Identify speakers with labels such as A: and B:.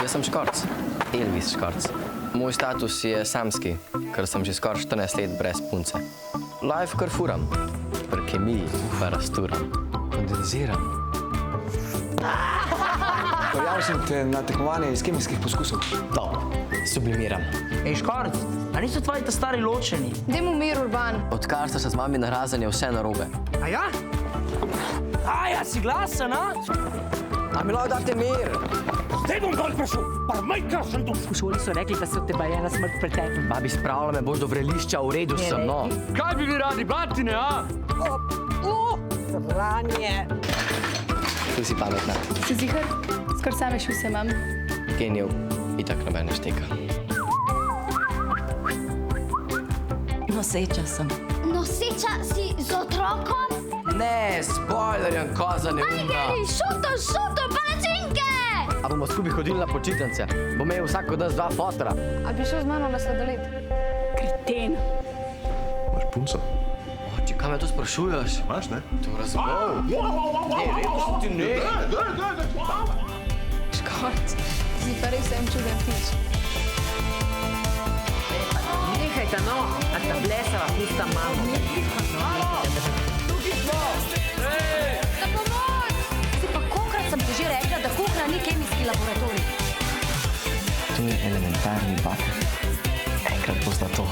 A: Jaz sem Škorc, Elvis Škorc. Moj status je samski, ker sem že skoraj 14 let brez punce. Life kar furam, pri kemiji pa rasturam, kondenziram.
B: Prijavil te na tekmovanje iz kemijskih poskusov.
A: Top, sublimiram.
C: Ej, Škorc, a niso tvoji ta stari ločeni?
D: Dajmo mir, Urban.
A: Odkar sta se z mami narazen, je vse narobe.
C: A ja? A ja, si glasen, a?
A: A mi lahko date mir?
E: Zdaj bom dol prišel, pa majkar sem tu.
F: V šoli so rekli, da se od teba ena smrt pretekla.
A: Babi, spravila me boš do vrelišča, v redu sem, no.
E: Kaj bi vi radi, batine, a?
F: Ranje.
A: Tu si pametna.
D: Si zihar? Skor same šuse imam.
A: Genijev itak noben ne šteka.
F: Noseča sem.
G: Noseča si z otrokom?
A: Ne, spoilerjem, koza neumna.
G: Ej, šuto, palačinke!
A: A bomo skupaj hodili na počitnice? Bo imel vsak od nas 2 fotra.
D: A bi šel z mano na sladoled?
F: Kreten.
H: Imaš punco?
A: Oči, kaj me to sprašuješ?
H: Imaš, ne?
A: To razbol. Ne, redo sem ti ne.
D: Škorc, si pa res en čuden pič.
F: Nehajte, no, a ta blesava pusta mamo.
G: Za pomoč! Si pa kolikrat sem ti že rekla, da kuhna ni kemijski laboratorij.
A: To je elementarni bater. Enkrat bo zlato.